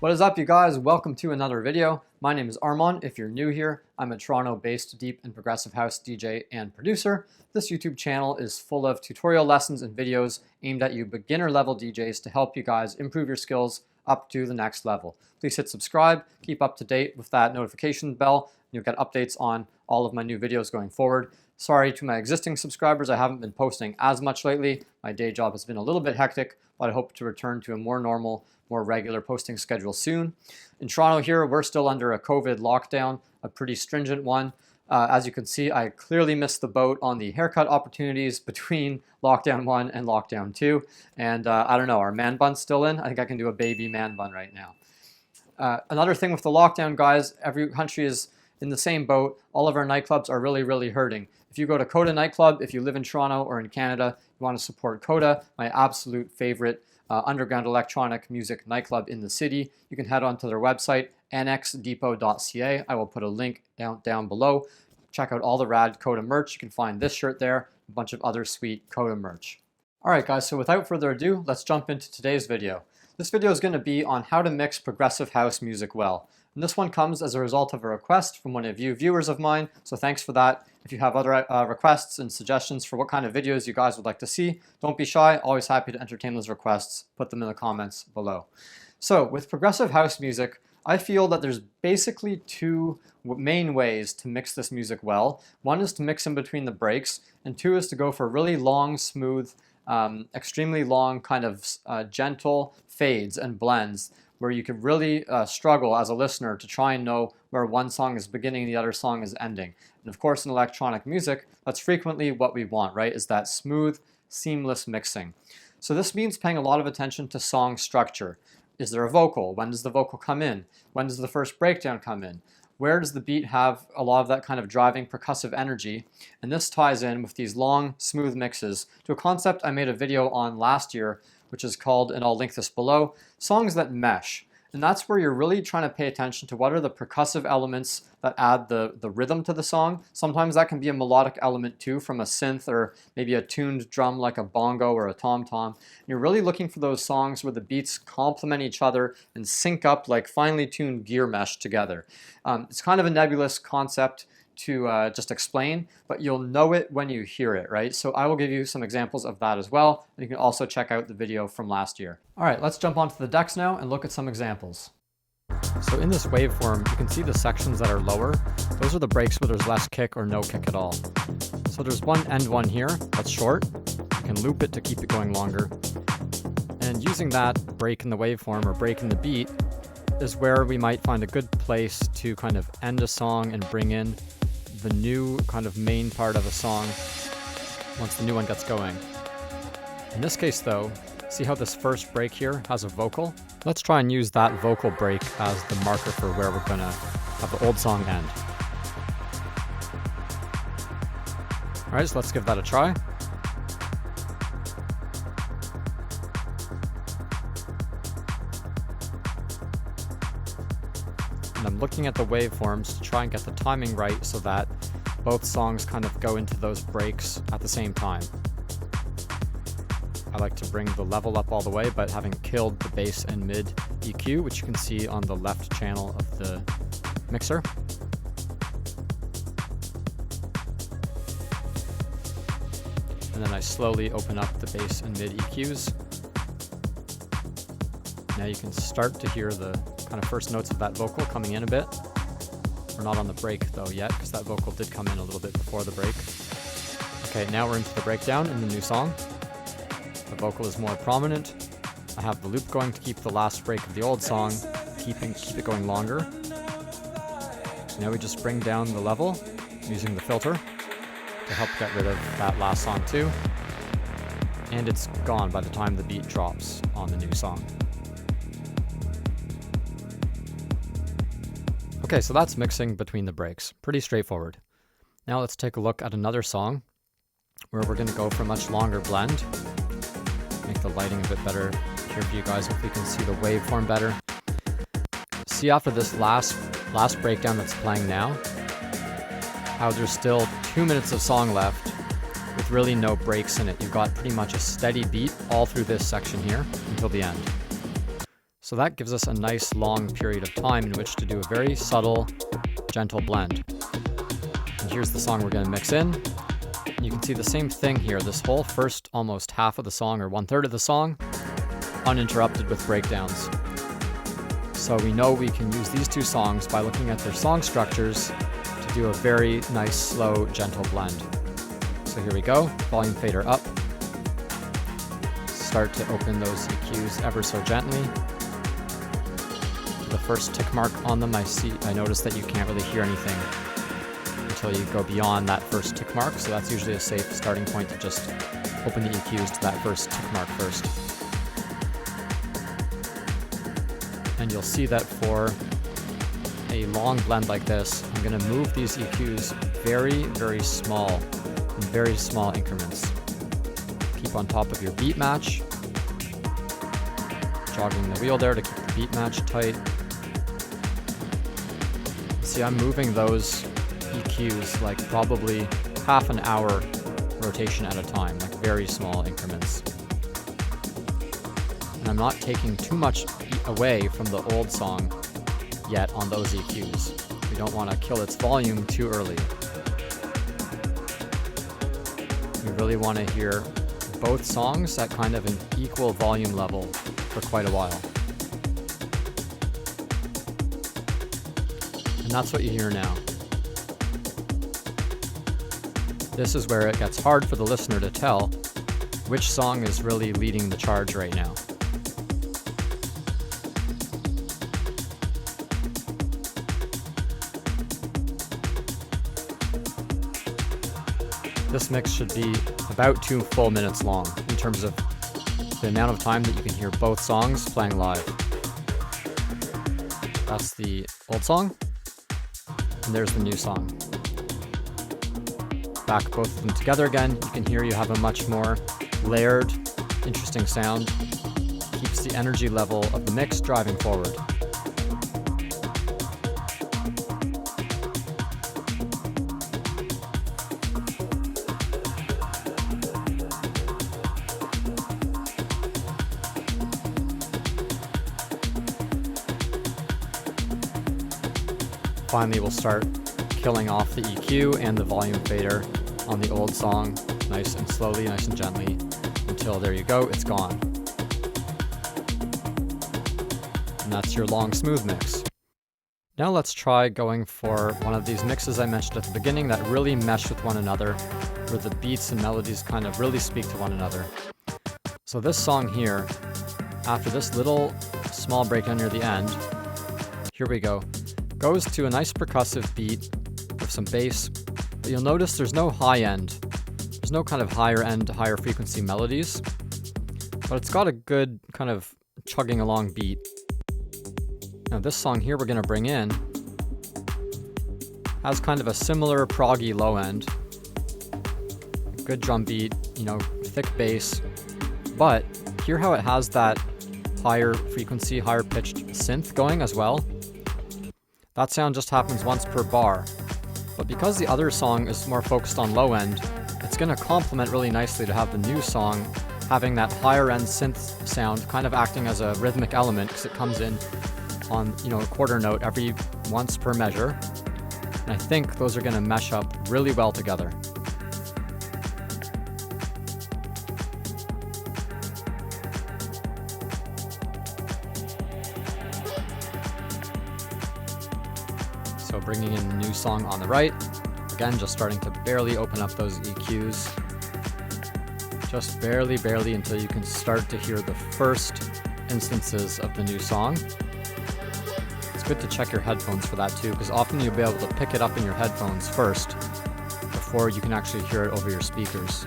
What is up, you guys? Welcome to another video. My name is Arman. If you're new here, I'm a Toronto-based deep and progressive house DJ and producer. This YouTube channel is full of tutorial lessons and videos aimed at you beginner-level DJs to help you guys improve your skills up to the next level. Please hit subscribe, keep up to date with that notification bell, and you'll get updates on all of my new videos going forward. Sorry to my existing subscribers, I haven't been posting as much lately. My day job has been a little bit hectic, but I hope to return to a more normal, more regular posting schedule soon. In Toronto here, we're still under a COVID lockdown, a pretty stringent one. As you can see, I clearly missed the boat on the haircut opportunities between lockdown 1 and lockdown 2. And I don't know, are man buns still in? I think I can do a baby man bun right now. Another thing with the lockdown, guys, every country is in the same boat. All of our nightclubs are really hurting. If you go to Coda nightclub, if you live in Toronto or in Canada, you want to support Coda, my absolute favorite underground electronic music nightclub in the city, you can head on to their website, annexdepot.ca. I will put a link down below. Check out all the rad Coda merch. You can find this shirt there, a bunch of other sweet Coda merch. Alright guys, so without further ado, let's jump into today's video. This video is going to be on how to mix progressive house music well. And this one comes as a result of a request from one of you viewers of mine, so thanks for that. If you have other requests and suggestions for what kind of videos you guys would like to see, don't be shy, always happy to entertain those requests. Put them in the comments below. So with progressive house music, I feel that there's basically two main ways to mix this music well. One is to mix in between the breaks, and two is to go for really long, smooth, extremely long, kind of gentle fades and blends, where you can really struggle as a listener to try and know where one song is beginning and the other song is ending. And of course in electronic music, that's frequently what we want, right? Is that smooth, seamless mixing. So this means paying a lot of attention to song structure. Is there a vocal? When does the vocal come in? When does the first breakdown come in? Where does the beat have a lot of that kind of driving percussive energy? And this ties in with these long, smooth mixes to a concept I made a video on last year, which is called, and I'll link this below, songs that mesh. And that's where you're really trying to pay attention to what are the percussive elements that add the rhythm to the song. Sometimes that can be a melodic element too, from a synth or maybe a tuned drum like a bongo or a tom-tom. You're really looking for those songs where the beats complement each other and sync up like finely tuned gear mesh together. It's kind of a nebulous concept to just explain, but you'll know it when you hear it, right? So I will give you some examples of that as well, and you can also check out the video from last year. All right, let's jump onto the decks now and look at some examples. So in this waveform, you can see the sections that are lower. Those are the breaks where there's less kick or no kick at all. So there's one end one here that's short. You can loop it to keep it going longer. And using that break in the waveform or break in the beat is where we might find a good place to kind of end a song and bring in the new kind of main part of a song once the new one gets going. In this case though, see how this first break here has a vocal? Let's try and use that vocal break as the marker for where we're gonna have the old song end. Alright, so let's give that a try. And I'm looking at the waveforms to try and get the timing right so that both songs kind of go into those breaks at the same time. I like to bring the level up all the way, but having killed the bass and mid EQ, which you can see on the left channel of the mixer. And then I slowly open up the bass and mid EQs. Now you can start to hear the kind of first notes of that vocal coming in a bit. We're not on the break though yet, because that vocal did come in a little bit before the break. Okay, now we're into the breakdown in the new song. The vocal is more prominent. I have the loop going to keep the last break of the old song, keep it going longer. Now we just bring down the level using the filter to help get rid of that last song too. And it's gone by the time the beat drops on the new song. Okay, so that's mixing between the breaks. Pretty straightforward. Now let's take a look at another song where we're going to go for a much longer blend. Make the lighting a bit better here for you guys. Hopefully you can see the waveform better. See after this last breakdown that's playing now, how there's still 2 minutes of song left with really no breaks in it. You've got pretty much a steady beat all through this section here until the end. So that gives us a nice long period of time in which to do a very subtle, gentle blend. And here's the song we're going to mix in. You can see the same thing here. This whole first almost half of the song, or 1/3 of the song, uninterrupted with breakdowns. So we know we can use these two songs by looking at their song structures to do a very nice, slow, gentle blend. So here we go, volume fader up. Start to open those EQs ever so gently. The first tick mark on them, I notice that you can't really hear anything until you go beyond that first tick mark, so that's usually a safe starting point to just open the EQs to that first tick mark first. And you'll see that for a long blend like this, I'm going to move these EQs very, very small, in very small increments. Keep on top of your beat match, jogging the wheel there to keep the beat match tight. See, I'm moving those EQs like probably half an hour rotation at a time, like very small increments. And I'm not taking too much away from the old song yet on those EQs. We don't want to kill its volume too early. We really want to hear both songs at kind of an equal volume level for quite a while. And that's what you hear now. This is where it gets hard for the listener to tell which song is really leading the charge right now. This mix should be about 2 full minutes long in terms of the amount of time that you can hear both songs playing live. That's the old song, and there's the new song. Back both of them together again, you can hear you have a much more layered, interesting sound. Keeps the energy level of the mix driving forward. Finally, we'll start killing off the EQ and the volume fader on the old song, nice and slowly, nice and gently, until there you go, it's gone. And that's your long, smooth mix. Now let's try going for one of these mixes I mentioned at the beginning that really mesh with one another, where the beats and melodies kind of really speak to one another. So this song here, after this little small breakdown near the end, here we go, goes to a nice percussive beat with some bass, but you'll notice there's no high end. There's no kind of higher end, higher frequency melodies, but it's got a good kind of chugging along beat. Now this song here we're going to bring in has kind of a similar proggy low end, good drum beat, you know, thick bass, but hear how it has that higher frequency, higher pitched synth going as well. That sound just happens once per bar, but because the other song is more focused on low end, it's going to complement really nicely to have the new song having that higher end synth sound kind of acting as a rhythmic element, because it comes in on, you know, a quarter note every once per measure, and I think those are going to mesh up really well together. So bringing in a new song on the right, again just starting to barely open up those EQs, just barely until you can start to hear the first instances of the new song. It's good to check your headphones for that too, because often you'll be able to pick it up in your headphones first before you can actually hear it over your speakers.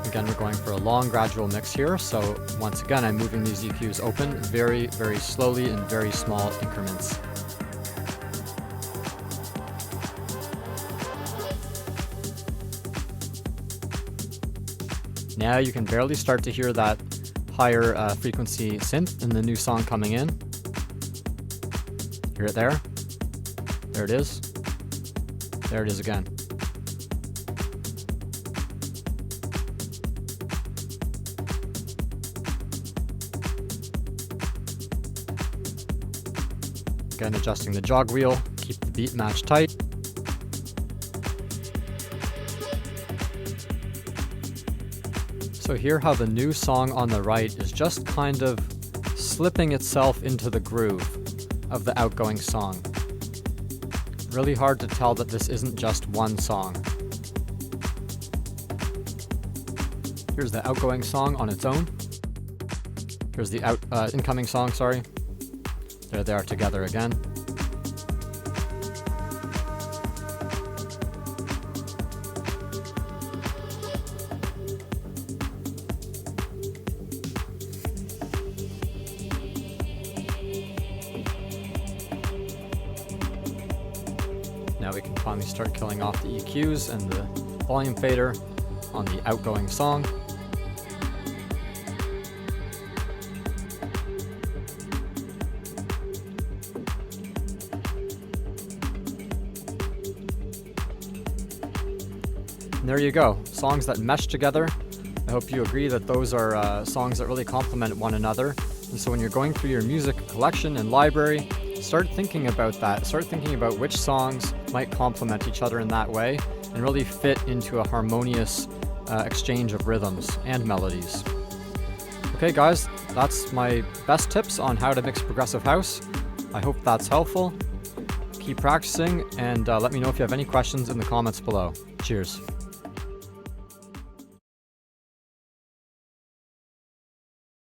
Again, we're going for a long gradual mix here, so once again I'm moving these EQs open very slowly in very small increments. Now you can barely start to hear that higher frequency synth in the new song coming in. Hear it there? There it is. There it is again. Again, adjusting the jog wheel, keep the beat match tight. So hear how the new song on the right is just kind of slipping itself into the groove of the outgoing song. Really hard to tell that this isn't just one song. Here's the outgoing song on its own. Here's the incoming song, sorry. There they are together again. Now we can finally start killing off the EQs and the volume fader on the outgoing song. And there you go, songs that mesh together. I hope you agree that those are songs that really complement one another. And so when you're going through your music collection and library, start thinking about that. Start thinking about which songs might complement each other in that way and really fit into a harmonious exchange of rhythms and melodies. Okay guys, that's my best tips on how to mix progressive house. I hope that's helpful. Keep practicing and let me know if you have any questions in the comments below. Cheers.